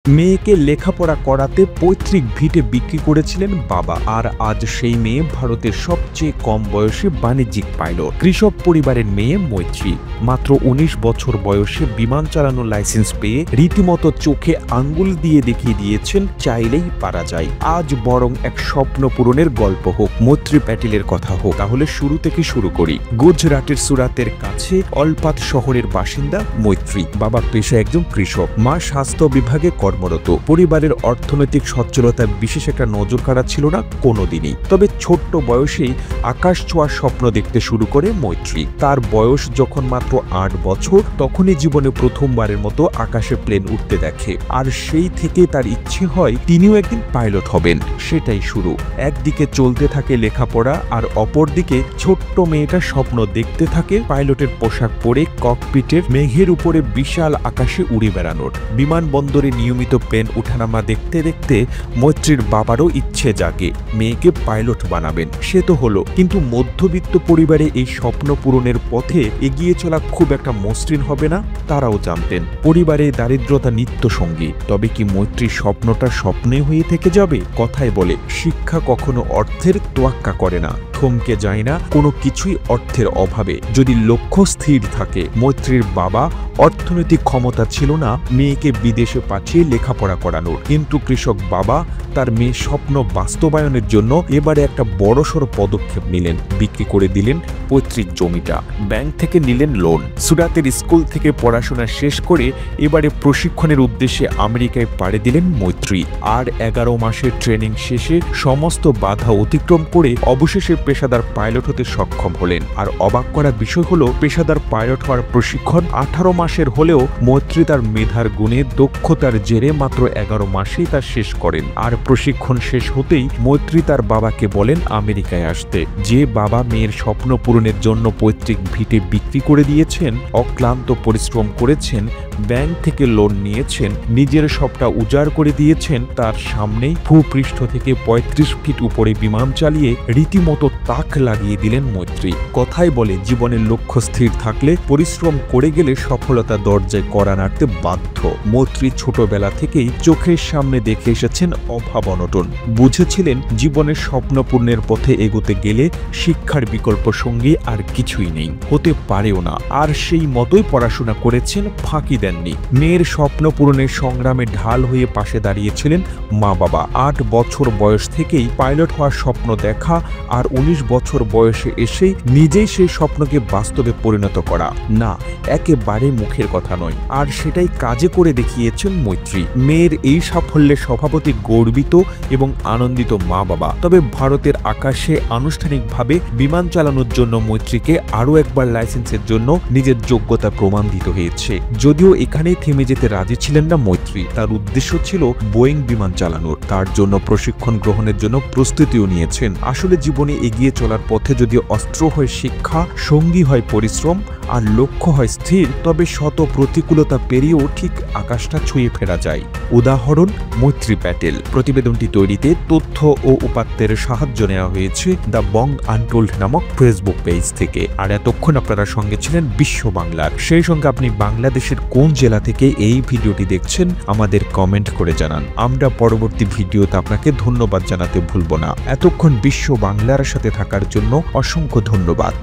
মেয়েকে লেখাপড়া করাতে পৈতৃক ভিটে বিক্রি করেছিলেন বাবা, আর আজ সেই মেয়ে ভারতের সবচেয়ে কম বয়সে বাণিজ্যিক পাইলট। কৃষক পরিবারের মেয়ে মৈত্রী মাত্র ১৯ বছর বয়সে বিমান চালানোর লাইসেন্স পেয়ে রীতিমতো চোখে আঙ্গুল দিয়ে দেখিয়ে দিয়েছেন চাইলেই পারা যায়। আজ বরং এক স্বপ্ন পূরণের গল্প হোক, মৈত্রী প্যাটেলের কথা হোক। তাহলে শুরু থেকে শুরু করি। গুজরাটের সুরাতের কাছে অলপাত শহরের বাসিন্দা মৈত্রী। বাবা পেশায় একজন কৃষক, মা স্বাস্থ্য বিভাগে কর্মরত। পরিবারের অর্থনৈতিক সচ্ছলতা বিশেষ একটা নজর কাড়া ছিল না কোনোদিনই। তবে ছোট্ট বয়সেই আকাশ ছোঁয়ার স্বপ্ন দেখতে শুরু করে মৈত্রী। তার বয়স যখন মাত্র ৮ বছর, তখনই জীবনে প্রথমবারের মতো আকাশে প্লেন উঠতে দেখে। আর সেই থেকে তার ইচ্ছে হয় তিনিও একদিন পাইলট হবেন। সেটাই শুরু। একদিকে চলতে থাকে লেখাপড়া, আর অপরদিকে ছোট্ট মেয়েটা স্বপ্ন দেখতে থাকে পাইলটের পোশাক পরে ককপিটের মেঘের উপরে বিশাল আকাশে উড়ে বেড়ানোর। বিমানবন্দরে নিয়মিত প্লেন উঠানামা দেখতে দেখতে মৈত্রীর বাবারও ইচ্ছে জাগে মেয়েকে পাইলট বানাবেন। সে তো হলো, কিন্তু মধ্যবিত্ত পরিবারে এই স্বপ্ন পূরণের পথে এগিয়ে চলা খুব একটা মসৃণ হবে না, তারাও জানতেন। পরিবারে দারিদ্রতা নিত্য সঙ্গী। তবে কি মৈত্রীর স্বপ্নটা স্বপ্নে হয়ে থেকে যাবে? কথায় বলে, শিক্ষা কখনো অর্থের তোয়াক্কা করে না, থমকে যায় না কোনো কিছুই অর্থের অভাবে, যদি লক্ষ্য স্থির থাকে। মৈত্রীর বাবা অর্থনৈতিক ক্ষমতা ছিল না মেয়েকে বিদেশে পাঠিয়ে লেখাপড়া করানোর, কিন্তু কৃষক বাবা তার মেয়ের স্বপ্ন বাস্তবায়নের জন্য এবারে একটা বড়সড় পদক্ষেপ নিলেন। বিক্রি করে দিলেন পৈতৃক জমিটা, ব্যাংক থেকে নিলেন লোন। সুরাতের স্কুল থেকে পড়াশোনা শেষ করে এবারে প্রশিক্ষণের উদ্দেশ্যে আমেরিকায় পাড়ি দিলেন মৈত্রী। আর ১১ মাসের ট্রেনিং শেষে সমস্ত বাধা অতিক্রম করে অবশেষে পেশাদার পাইলট হতে সক্ষম হলেন। আর অবাক করা বিষয় হলো, পেশাদার পাইলট হওয়ার প্রশিক্ষণ ১৮ মাসের হলেও মৈত্রী তার মেধার গুণে দক্ষতার জেরে মাত্র ১১ মাসেই তা শেষ করেন। আর প্রশিক্ষণ শেষ হতেই মৈত্রী তার বাবাকে বলেন আমেরিকায় আসতে। যে বাবা মেয়ের স্বপ্ন পূরণের জন্য পৈতৃক ভিটে বিক্রি করে দিয়েছেন, অক্লান্ত পরিশ্রম করেছেন, ব্যাংক থেকে লোন নিয়েছেন, নিজের সবটা উজাড় করে দিয়েছেন, তার সামনেই ভূপৃষ্ঠ থেকে ৩৫ ফিট উপরে বিমান চালিয়ে রীতিমতো তাক লাগিয়ে দিলেন মৈত্রী। কথায় বলে, জীবনের লক্ষ্য স্থির থাকলে পরিশ্রম করে গেলে সফলতা দরজায় কড়া নাড়তে বাধ্য। মৈত্রী ছোটবেলা থেকেই চোখের সামনে দেখে এসেছেন অভাব অনটন। বুঝেছিলেন জীবনের স্বপ্ন পূর্ণের পথে এগোতে গেলে শিক্ষার বিকল্প সঙ্গে আর কিছুই নেই, হতে পারেও না। আর সেই মতোই পড়াশোনা করেছেন, ফাঁকি দেননি। মেয়ের স্বপ্ন পূরণের সংগ্রামে ঢাল হয়ে পাশে দাঁড়িয়েছিলেন মা বাবা। ৮ বছর বয়স থেকেই পাইলট হওয়ার স্বপ্ন দেখা, আর ১৯ বছর বয়সে এসেই নিজেই সেই স্বপ্নকে বাস্তবে পরিণত করা, না একেবারে মুখের কথা নয়। আর সেটাই কাজে করে দেখিয়েছেন মৈত্রী। মেয়ের এই সাফল্যে স্বভাবতই গর্বিত এবং আনন্দিত মা বাবা। তবে ভারতের আকাশে আনুষ্ঠানিকভাবে বিমান চালানোর জন্য মৈত্রীকে আরও একবার লাইসেন্সের জন্য নিজের যোগ্যতা প্রমাণ দিতে হয়েছে। যদিও এখানেই থেমে যেতে রাজি ছিলেন না মৈত্রী, তার উদ্দেশ্য ছিল বোয়িং বিমান চালানোর। তার জন্য প্রশিক্ষণ গ্রহণের জন্য প্রস্তুতিও নিয়েছেন। আসলে জীবনে এগিয়ে চলার পথে যদি অস্ত্র হয় শিক্ষা, সঙ্গী হয় পরিশ্রম, আর লক্ষ্য হয় স্থির, তবে শত প্রতিকূলতা পেরিয়েও ঠিক আকাশটা ছুঁয়ে ফেরা যায়। উদাহরণ মৈত্রী প্যাটেল। প্রতিবেদনটি তৈরিতে তথ্য ও উপাত্তের সাহায্য নেওয়া হয়েছে দ্য বং আনটোল্ড নামক ফেসবুক পেজ থেকে। আর এতক্ষণ আপনারা সঙ্গে ছিলেন বিশ্ব বাংলার। সেই সঙ্গে আপনি বাংলাদেশের কোন জেলা থেকে এই ভিডিওটি দেখছেন আমাদের কমেন্ট করে জানান। আমরা পরবর্তী ভিডিওতে আপনাকে ধন্যবাদ জানাতে ভুলব না। এতক্ষণ বিশ্ব বাংলার সাথে থাকার জন্য অসংখ্য ধন্যবাদ।